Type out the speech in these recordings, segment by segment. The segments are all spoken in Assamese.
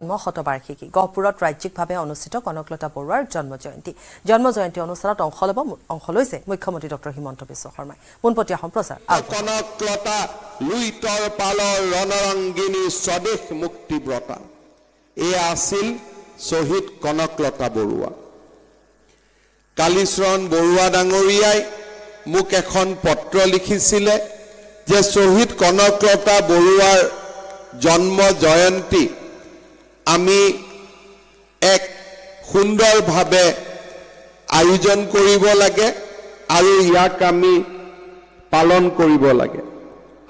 শতবাৰ্ষিকী গহপুৰত ৰাজ্যিকভাৱে অনুষ্ঠিত কনকলতা বৰুৱাৰ জন্ম জয়ন্তী অনুষ্ঠানত অংশ লৈছে মুখ্যমন্ত্ৰী ডক্টৰ হিমন্ত বিশ্ব শৰ্মাই পোনপটীয়া সম্প্ৰচাৰ কনকলতা লুইতৰ পালৰ ৰণৰংগিনী স্বদেশ মুক্তিব্ৰতা এয়া আছিল শহীদ কনকলতা বৰুৱা কালীচৰণ বৰুৱা ডাঙৰীয়াই মোক এখন পত্ৰ লিখিছিলে যে শহীদ কনকলতা বৰুৱাৰ জন্ম জয়ন্তী আমি এক সুন্দৰভাৱে আয়োজন কৰিব লাগে আৰু ইয়াক আমি পালন কৰিব লাগে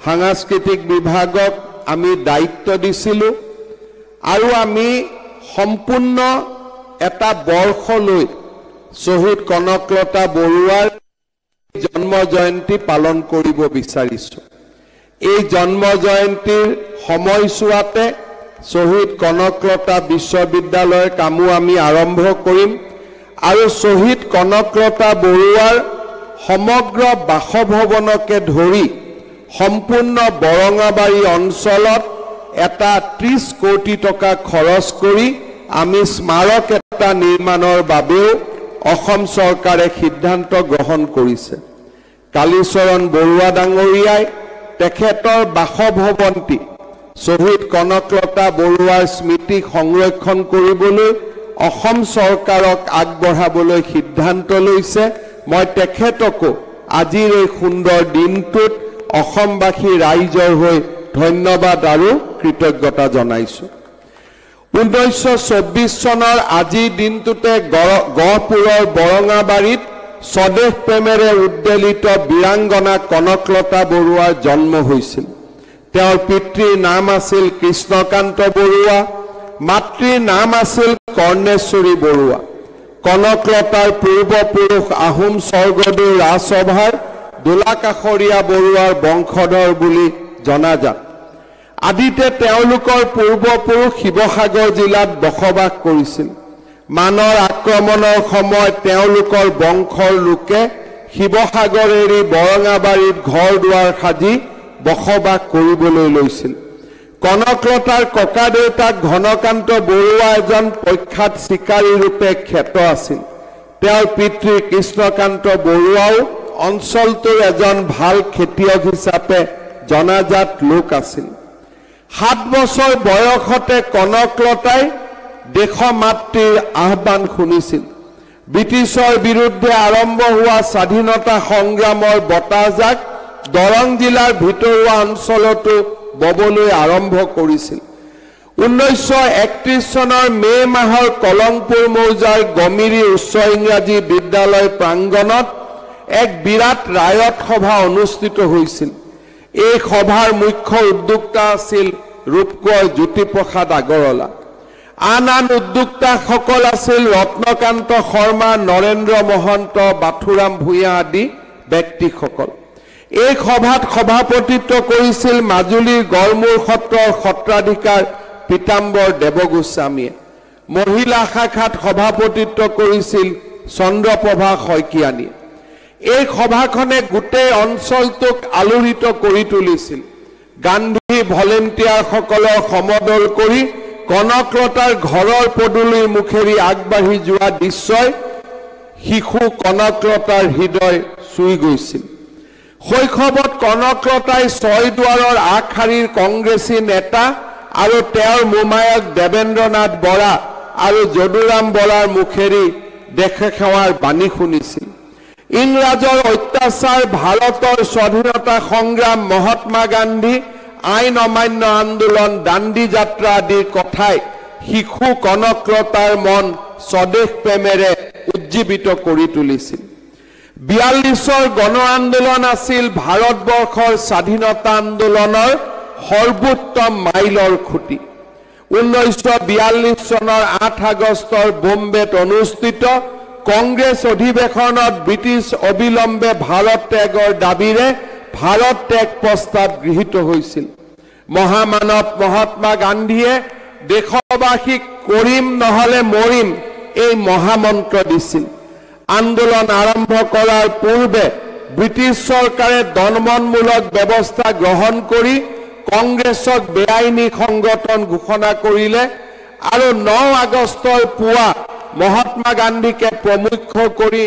সাংস্কৃতিক বিভাগক আমি দায়িত্ব দিছিলোঁ আৰু আমি সম্পূৰ্ণ এটা বৰ্ষলৈ শহীদ কনকলতা বৰুৱাৰ জন্ম জয়ন্তী পালন কৰিব বিচাৰিছোঁ এই জন্ম জয়ন্তীৰ সময়ছোৱাতে শহীদ কনকলতা বিশ্ববিদ্যালয়ৰ কামো আমি আৰম্ভ কৰিম আৰু শহীদ কনকলতা বৰুৱাৰ সমগ্ৰ বাসভৱনকে ধৰি সম্পূৰ্ণ বৰঙাবাৰী অঞ্চলত এটা 30 কোটি টকা খৰচ কৰি আমি স্মাৰক এটা নিৰ্মাণৰ বাবেও অসম চৰকাৰে সিদ্ধান্ত গ্ৰহণ কৰিছে কালীচৰণ বৰুৱা ডাঙৰীয়াই তেখেতৰ বাসভৱনটি শহীদ কনকলতা বৰুৱাৰ স্মৃতি সংৰক্ষণ কৰিবলৈ অসম চৰকাৰক আগবঢ়াবলৈ সিদ্ধান্ত লৈছে মই তেখেতকো আজিৰ এই সুন্দৰ দিনটোত অসমবাসী ৰাইজৰ হৈ ধন্যবাদ আৰু কৃতজ্ঞতা জনাইছোঁ 1924 চনৰ আজিৰ দিনটোতে গহপুৰৰ বৰঙাবাৰীত স্বদেশ প্ৰেমেৰে উদ্বেলিত বীৰাংগনা কনকলতা বৰুৱাৰ জন্ম হৈছিল তেওঁৰ পিতৃৰ নাম আছিল কৃষ্ণকান্ত বৰুৱা মাতৃৰ নাম আছিল কৰ্ণেশ্বৰী বৰুৱা কনকলতাৰ পূৰ্বপুৰুষ আহোম স্বৰ্গদেউ ৰাজসভাৰ দোলাকাষৰীয়া বৰুৱাৰ বংশধৰ বুলি জনাজাত আদিতে তেওঁলোকৰ পূৰ্বপুৰুষ শিৱসাগৰ জিলাত বসবাস কৰিছিল মানৰ আক্ৰমণৰ সময়ত তেওঁলোকৰ বংশৰ লোকে শিৱসাগৰ এৰি বৰঙাবাৰীত ঘৰ দুৱাৰ সাজি বসবাস কৰিবলৈ লৈছিল কনকলতাৰ ককা দেউতাক ঘনকান্ত বৰুৱা এজন প্ৰখ্যাত চিকাৰী ৰূপে খ্যাত আছিল তেওঁৰ পিতৃ কৃষ্ণকান্ত বৰুৱাও অঞ্চলটোৰ এজন ভাল খেতিয়ক হিচাপে জনাজাত লোক আছিল 7 বছৰ বয়সতে কনকলতাই দেশমাতৃৰ আহ্বান শুনিছিল ব্ৰিটিছৰ বিৰুদ্ধে আৰম্ভ হোৱা স্বাধীনতা সংগ্ৰামৰ বতাহজাক দৰং জিলাৰ ভিতৰুৱা অঞ্চলতো ববলৈ আৰম্ভ কৰিছিল 1931 চনৰ মে মাহৰ কলংপুৰ মৌজাৰ গমিৰি উচ্চ ইংৰাজী বিদ্যালয় প্ৰাংগণত এক বিৰাট ৰায়ত সভা অনুষ্ঠিত হৈছিল এই সভাৰ মুখ্য উদ্যোক্তা আছিল ৰূপকোঁৱৰ জ্যোতিপ্ৰসাদ আগৰৱালা আন উদ্যোক্তাসকল আছিল ৰত্নকান্ত শৰ্মা নৰেন্দ্ৰ মহন্ত বাথুৰাম ভূঞা আদি ব্যক্তিসকল এই সভাত সভাপতিত্ব কৰিছিল মাজুলীৰ গড়মূৰ সত্ৰৰ সত্ৰাধিকাৰ পিতাম্বৰ দেৱগোস্বামীয়ে মহিলা শাখাত সভাপতিত্ব কৰিছিল চন্দ্ৰপ্ৰভা শইকীয়ানীয়ে এই সভাখনে গোটেই অঞ্চলটোক আলোড়িত কৰি তুলিছিল গান্ধী ভলেণ্টিয়াৰসকলৰ সমদল কৰি কনকলতাৰ ঘৰৰ পদূলিৰ মুখেৰি আগবাঢ়ি যোৱা দৃশ্যই শিশু কনকলতাৰ হৃদয় চুই গৈছিল শৈশৱত কনকলতাই ছয়দুৱাৰৰ আগশাৰীৰ কংগ্ৰেছী নেতা আৰু তেওঁৰ মোমায়েক দেৱেন্দ্ৰনাথ বৰা আৰু যদুৰাম বৰাৰ মুখেৰি দেশে সেৱাৰ বাণী শুনিছিল ইংৰাজৰ অত্যাচাৰ ভাৰতৰ স্বাধীনতা সংগ্ৰাম মহাত্মা গান্ধী আইন অমান্য আন্দোলন দাণ্ডী যাত্ৰা আদিৰ কথাই শিশু কনকলতাৰ মন স্বদেশ প্ৰেমেৰে উজ্জীৱিত কৰি তুলিছিল 42ৰ গণ আন্দোলন আছিল ভাৰতবৰ্ষৰ স্বাধীনতা আন্দোলনৰ সৰ্বোত্তম মাইলৰ খুঁটি 1942 চনৰ 8 আগষ্টৰ বম্বেত অনুষ্ঠিত কংগ্ৰেছ অধিৱেশনত ব্ৰিটিছ অবিলম্বে ভাৰত ত্যাগৰ দাবীৰে ভাৰত ত্যাগ প্ৰস্তাৱ গৃহীত হৈছিল মহামানৱ মহাত্মা গান্ধীয়ে দেশবাসীক কৰিম নহলে মৰিম এই মহামন্ত্ৰ দিছিল আন্দোলন আৰম্ভ কৰাৰ পূৰ্বে ব্ৰিটিছ চৰকাৰে দমনমূলক ব্যৱস্থা গ্ৰহণ কৰি কংগ্ৰেছক বেআইনী সংগঠন ঘোষণা কৰিলে আৰু 9 আগষ্টৰ পুৱা মহাত্মা গান্ধীকে প্ৰমুখ্য কৰি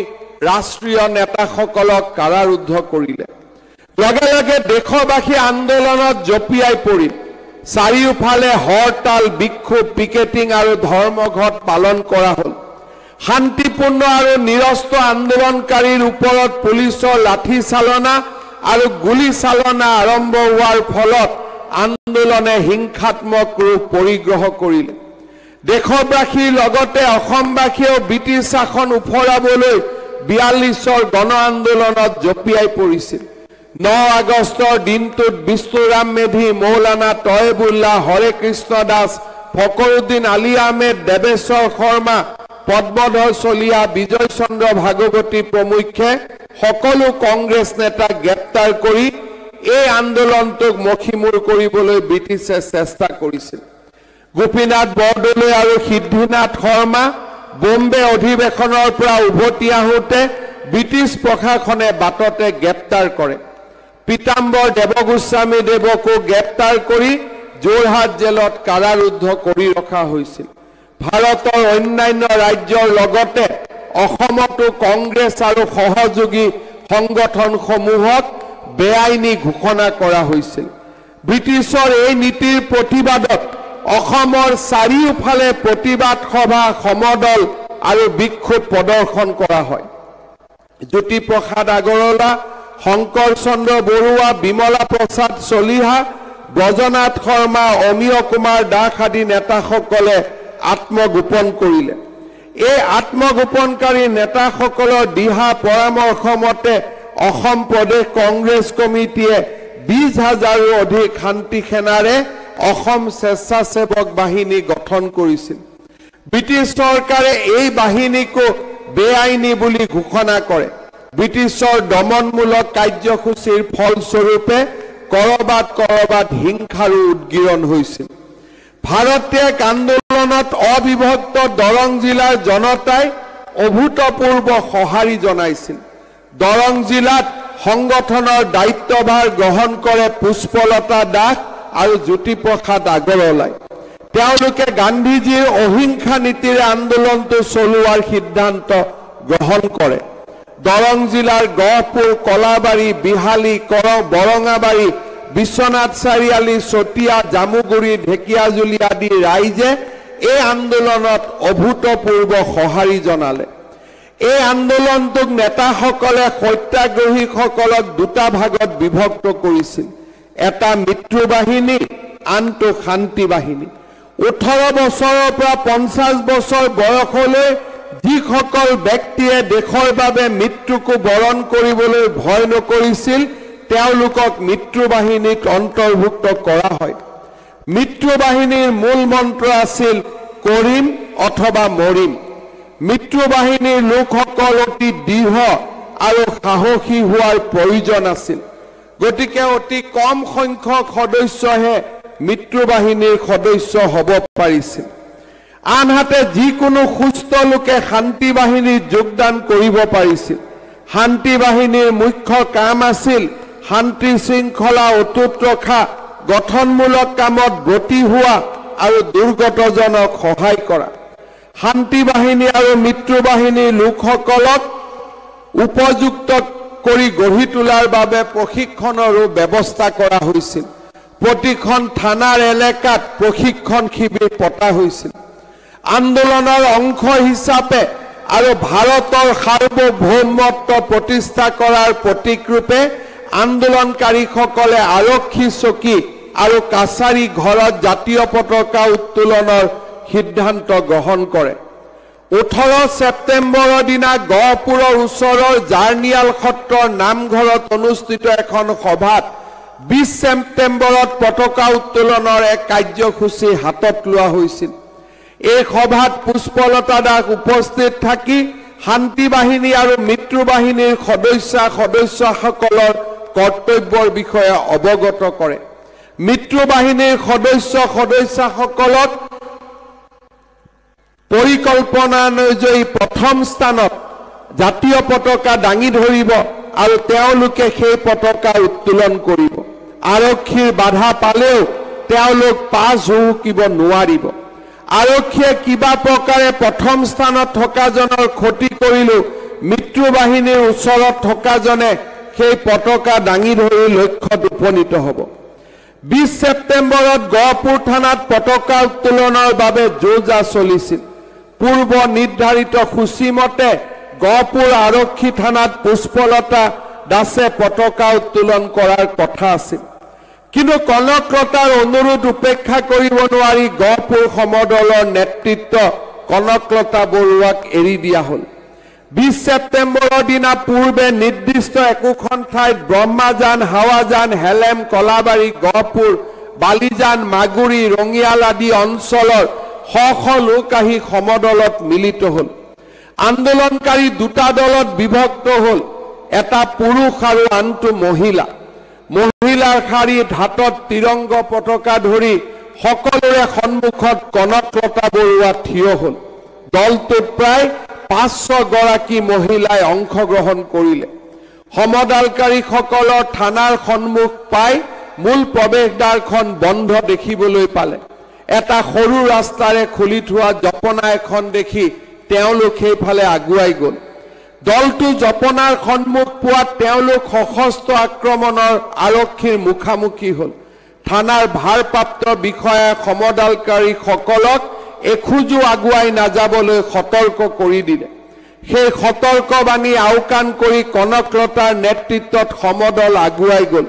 ৰাষ্ট্ৰীয় নেতাসকলক কাৰাৰুদ্ধ কৰিলে। লগে লগে দেশবাসী আন্দোলনত জঁপিয়াই পৰিল। চাৰিওফালে হৰতাল, বিক্ষোভ, পিকেটিং আৰু ধৰ্মঘট পালন কৰা হ'ল। শান্তিপূৰ্ণ আৰু নিৰস্ত্ৰ আন্দোলনকাৰীৰ ওপৰত পুলিচৰ লাঠি চালনা আৰু গুলী চালনা আৰম্ভ হোৱাৰ ফলত আন্দোলনে হিংসাত্মক ৰূপ পৰিগ্ৰহ কৰিলে। দেশবাসীৰ লগতে অসমবাসীয়েও ব্ৰিটিছ শাসন উফৰাবলৈ 42ৰ গণ আন্দোলনত জঁপিয়াই পৰিছিল। 9 আগষ্টৰ দিনটোত বিষ্ণুৰাম মেধি, মৌলানা তয়েবুল্লাহ, হৰে কৃষ্ণ দাস, ফকৰুদ্দিন আলী আহমেদ, দেৱেশ্বৰ শৰ্মা, পদ্মধৰ চলিহা, বিজয় চন্দ্ৰ ভাগৱতী প্ৰমুখ্যে সকলো কংগ্ৰেছ নেতাক গ্ৰেপ্তাৰ কৰি এই আন্দোলনটোক মষিমূৰ কৰিবলৈ ব্ৰিটিছে চেষ্টা কৰিছিল। গোপীনাথ বৰদলৈ আৰু সিদ্ধিনাথ শৰ্মা বম্বে অধিৱেশনৰ পৰা উভতি আহোঁতে ব্ৰিটিছ প্ৰশাসনে বাটতে গ্ৰেপ্তাৰ কৰে। পীতাম্বৰ দেৱগোস্বামী দেৱকো গ্ৰেপ্তাৰ কৰি যোৰহাট জেলত কাৰাৰুদ্ধ কৰি ৰখা হৈছিল। ভাৰতৰ অন্যান্য ৰাজ্যৰ লগতে অসমতো কংগ্ৰেছ আৰু সহযোগী সংগঠনসমূহক বেআইনী ঘোষণা কৰা হৈছিল। ব্ৰিটিছৰ এই নীতিৰ প্ৰতিবাদত অসমৰ চাৰিওফালে প্ৰতিবাদ সভা, সমদল আৰু বিক্ষোভ প্ৰদৰ্শন কৰা হয়। জ্যোতিপ্ৰসাদ আগৰৱালা, শংকৰ চন্দ্ৰ বৰুৱা, বিমলা প্ৰসাদ চলিহা, ব্ৰজনাথ শৰ্মা, অমীয় কুমাৰ দাস আদি নেতাসকলে আত্মগোপন কৰিলে। এই আত্মগোপনকাৰী নেতাসকলৰ দিহা পৰামৰ্শ মতে অসম প্ৰদেশ কংগ্ৰেছ কমিটিয়ে 20,000ৰো অধিক শান্তি সেনাৰে অসম স্বেচ্ছাসেৱক বাহিনী গঠন কৰিছিল। ব্ৰিটিছ চৰকাৰে এই বাহিনীকো বেআইনী বুলি ঘোষণা কৰে। ব্ৰিটিছৰ দমনমূলক কাৰ্যসূচীৰ ফলস্বৰূপে কৰবাত হিংসাৰো উদ্গীৰণ হৈছিল। ভাৰত ত্যাগ আন্দোলনত অবিভক্ত দৰং জিলাৰ জনতাই অভূতপূৰ্ব সঁহাৰি জনাইছিল। দৰং জিলাত সংগঠনৰ দায়িত্বভাৰ গ্ৰহণ কৰে পুষ্পলতা দাস আৰু জ্যোতিপ্ৰসাদ আগৰৱালাই। তেওঁলোকে গান্ধীজীৰ অহিংসা নীতিৰে আন্দোলনটো চলোৱাৰ সিদ্ধান্ত গ্ৰহণ কৰে। দৰং জিলাৰ গহপুৰ, কলাবাৰী, বিহালী, বৰঙাবাৰী, বিশ্বনাথ চাৰিআলি, চতিয়া, জামুগুৰি, ঢেকিয়াজুলি আদি ৰাইজে এই আন্দোলনত অভূতপূৰ্ব সঁহাৰি জনালে। এই আন্দোলনটোক নেতাসকলে সত্যাগ্ৰহীসকলক দুটা ভাগত বিভক্ত কৰিছিল। এটা মৃত্যু বাহিনী, আনটো শান্তি বাহিনী। 18 বছৰৰ পৰা 50 বছৰ বয়সলৈ যিসকল ব্যক্তিয়ে দেশৰ বাবে মৃত্যুকো বৰণ কৰিবলৈ ভয় নকৰিছিল তেওঁলোকক মৃত্যু বাহিনীত অন্তৰ্ভুক্ত কৰা হয়। মৃত্যু বাহিনীৰ মূল মন্ত্ৰ আছিল কৰিম অথবা মৰিম। মৃত্যু বাহিনীৰ লোকসকল অতি দৃঢ় আৰু সাহসী হোৱাৰ প্ৰয়োজন আছিল। গতিকে অতি কম সংখ্যক সদস্যহে মৃত্যু বাহিনীৰ সদস্য হ'ব পাৰিছিল। আনহাতে যিকোনো সুস্থ লোকে শান্তি বাহিনীত যোগদান কৰিব পাৰিছিল। শান্তি বাহিনীৰ মুখ্য কাম আছিল শান্তি শৃংখলা অটুট ৰখা, গঠনমূলক কামত ব্ৰতী হোৱা আৰু দুৰ্গতজনক সহায় কৰা। শান্তি বাহিনী আৰু মৃত্যু বাহিনীৰ লোকসকলক উপযুক্ত কৰি গঢ়ি তোলাৰ বাবে প্ৰশিক্ষণৰো ব্যৱস্থা কৰা হৈছিল। প্ৰতিখন থানাৰ এলেকাত প্ৰশিক্ষণ শিবিৰ পতা হৈছিল। আন্দোলনৰ অংশ হিচাপে আৰু ভাৰতৰ সাৰ্বভৌমত্ব প্ৰতিষ্ঠা কৰাৰ প্ৰতীকৰূপে আন্দোলনকাৰীসকলে আৰক্ষী চকী আৰু কাছাৰী ঘৰত জাতীয় পতাকা উত্তোলনৰ সিদ্ধান্ত গ্ৰহণ কৰে। 18 ছেপ্টেম্বৰৰ দিনা গহপুৰৰ ওচৰৰ জাৰ্নিয়াল সত্ৰৰ নামঘৰত অনুষ্ঠিত এখন সভাত 20 ছেপ্টেম্বৰত পতাকা উত্তোলনৰ এক কাৰ্যসূচী হাতত লোৱা হৈছিল। এই সভাত পুষ্পলতা দাস উপস্থিত থাকি শান্তি বাহিনী আৰু মৃত্যু বাহিনীৰ সদস্যসকলৰ কৰ্তব্যৰ বিষয়ে অৱগত কৰে। মৃত্যু বাহিনীৰ সদস্যসকলক পৰিকল্পনা অনুযায়ী প্ৰথম স্থানত জাতীয় পতাকা দাঙি ধৰিব আৰু তেওঁলোকে সেই পতাকা উত্তোলন কৰিব। আৰক্ষীৰ বাধা পালেও তেওঁলোক পাছ হুকিব নোৱাৰিব। আৰক্ষীয়ে কিবা প্ৰকাৰে প্ৰথম স্থানত থকাজনৰ ক্ষতি কৰিলেও মিত্ৰ বাহিনীৰ ওচৰত থকাজনে সেই পতাকা দাঙি ধৰি লক্ষ্যত উপনীত হ'ব। 20 ছেপ্টেম্বৰত গহপুৰ থানাত পতাকা উত্তোলনৰ বাবে যোজা চলিছিল। পূৰ্ব নিৰ্ধাৰিত সূচীমতে গহপুৰ আৰক্ষী থানাত পুষ্পলতা দাসে পতাকা উত্তোলন কৰাৰ কথা আছিল, কিন্তু কনকলতাৰ অনুৰোধ উপেক্ষা কৰিব নোৱাৰি গহপুৰ সমদলৰ নেতৃত্ব কনকলতা বৰুৱাক এৰি দিয়া হ'ল। 20 ছেপ্টেম্বৰৰ দিনা পূৰ্বে নিৰ্দিষ্ট একোখন ঠাইত ব্ৰহ্মাজান, হাৱাজান, হেলেম, কলাবাৰী, গহপুৰ, বালিজান, মাগুৰী, ৰঙিয়াল আদি অঞ্চলৰ শ শ লোক আহি সমদলত মিলিত হ'ল। আন্দোলনকাৰী দুটা দলত বিভক্ত হ'ল, এটা পুৰুষ আৰু আনটো মহিলা। মহিলাৰ শাৰীত হাতত তিৰংগ পতাকা ধৰি সকলোৰে সন্মুখত কনকলতা বৰুৱা থিয় হ'ল। দলটোত প্ৰায় 500 গৰাকী মহিলাই অংশগ্ৰহণ কৰিলে। সমদলকাৰীসকলৰ থানাৰ সন্মুখ পাই মূল প্ৰৱেশদ্বাৰখন বন্ধ দেখিবলৈ পালে। এটা সৰু ৰাস্তাৰে খুলি থোৱা জপনা এখন দেখি তেওঁলোক সেইফালে আগুৱাই গ'ল। দলটো জপনাৰ সন্মুখ পোৱাত তেওঁলোক সশস্ত্ৰ আক্ৰমণৰ আৰক্ষীৰ মুখামুখি হ'ল। থানাৰ ভাৰপ্ৰাপ্ত বিষয়াই সমদলকাৰীসকলক এখোজো আগুৱাই নাযাবলৈ সতৰ্ক কৰি দিলে। সেই সতৰ্কবাণী আওকাণ কৰি কনকলতাৰ নেতৃত্বত সমদল আগুৱাই গ'ল।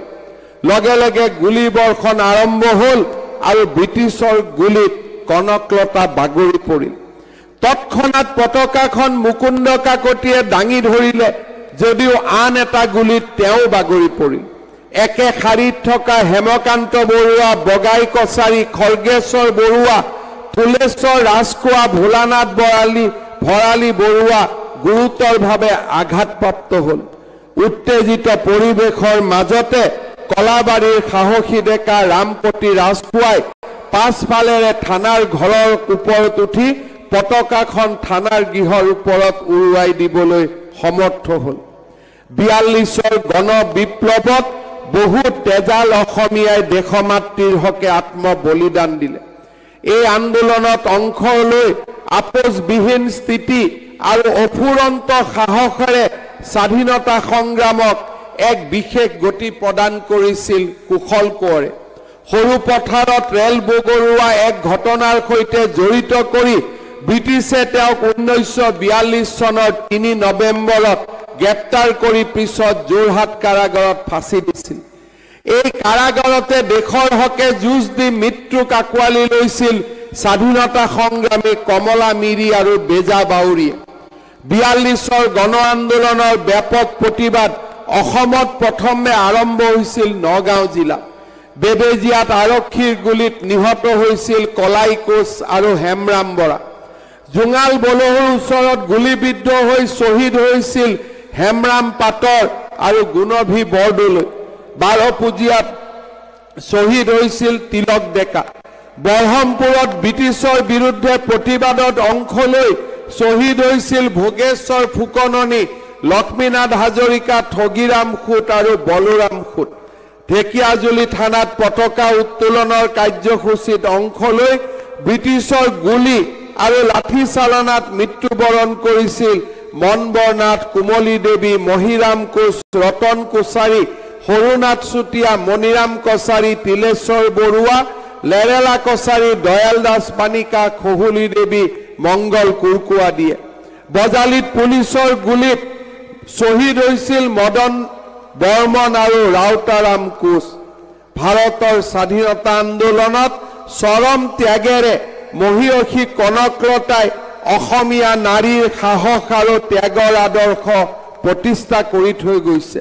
লগে লগে গুলীবৰ্ষণ আৰম্ভ হ'ল আৰু ব্ৰিটিছৰ গুলীত কনকলতা বাগৰি পৰিল। তৎক্ষণাৎ পতাকাখন মুকুন্দ কাকতিয়ে দাঙি ধৰিলে, যদিও আন এটা গুলীত তেওঁ বাগৰি পৰিল। একে শাৰীত থকা হেমকান্ত বৰুৱা, বগাই কছাৰী, খৰ্গেশ্বৰ বৰুৱা, ফুলেশ্বৰ ৰাজখোৱা, ভোলানাথ ভৰালী বৰুৱা গুৰুতৰভাৱে আঘাতপ্ৰাপ্ত হ'ল। উত্তেজিত পৰিৱেশৰ মাজতে কলাবাৰীৰ সাহসী ডেকা ৰামপতি ৰাজখোৱাই পাছফালেৰে থানাৰ ঘৰৰ ওপৰত উঠি পতাকাখন থানাৰ গৃহৰ ওপৰত উৰুৱাই দিবলৈ সমৰ্থ হ'ল। 42ৰ গণ বিপ্লৱত বহু তেজাল অসমীয়াই দেশমাতৃৰ হকে আত্মবলিদান দিলে। এই আন্দোলনত অংশ লৈ আপোচবিহীন স্থিতি আৰু অফুৰন্ত সাহসেৰে স্বাধীনতা সংগ্ৰামক এক বিশেষ গতি প্ৰদান কৰিছিল কুশল কোঁৱৰে। সৰু পথাৰত ৰেল বগৰুৱা এক ঘটনাৰ সৈতে জড়িত কৰি ব্ৰিটিছে তেওঁক 1942 চনৰ 3 নৱেম্বৰত গ্ৰেপ্তাৰ কৰি পিছত যোৰহাট কাৰাগাৰত ফাঁচি দিছিল। এই কাৰাগাৰতে দেশৰ হকে যুঁজ দি মৃত্যুক আঁকোৱালি লৈছিল স্বাধীনতা সংগ্ৰামী কমলা মিৰি আৰু বেজা বাউৰীয়ে। 42ৰ গণ আন্দোলনৰ ব্যাপক প্ৰতিবাদ অসমত প্ৰথমে আৰম্ভ হৈছিল নগাঁও জিলা। বেবেজিয়াত আৰক্ষীৰ গুলীত নিহত হৈছিল কলাই কোচ আৰু হেমৰাম বৰা। জোঙাল বলহুৰ ওচৰত গুলীবিদ্ধ হৈ শ্বহীদ হৈছিল হেমৰাম পাটৰ আৰু গুণভি বৰদলৈ। বাৰপুজিয়াত শ্বহীদ হৈছিল তিলক ডেকা। বৰহমপুৰত ব্ৰিটিছৰ বিৰুদ্ধে প্ৰতিবাদত অংশ লৈ শ্বহীদ হৈছিল ভোগেশ্বৰ ফুকননী, লক্ষ্মীনাথ হাজৰিকা, ঠগিৰাম খুট আৰু বলোৰাম খুট। ঢেকিয়াজুলি থানাত পতাকা উত্তোলনৰ কাৰ্যসূচীত অংশ লৈ ব্ৰিটিছৰ গুলী আৰু লাঠি চালনাত মৃত্যুবৰণ কৰিছিল মনবৰ নাথ, কুমলী দেৱী, মহিৰাম কোচ, ৰতন কোছাৰী, সৰুনাথ চুতীয়া, মণিৰাম কছাৰী, তিলেশ্বৰ বৰুৱা, লেৰেলা কছাৰী, দয়াল দাস পানিকা, খহুলী দেৱী, মংগল কুৰকুৱা দিয়ে। বজালীত পুলিচৰ গুলীত শ্বহীদ হৈছিল মদন বৰ্মন আৰু ৰাউতাৰাম কোচ। ভাৰতৰ স্বাধীনতা আন্দোলনত চৰম ত্যাগেৰে মহিয়সী কনকলতাই অসমীয়া নাৰীৰ সাহস আৰু ত্যাগৰ আদৰ্শ প্ৰতিষ্ঠা কৰি থৈ গৈছে।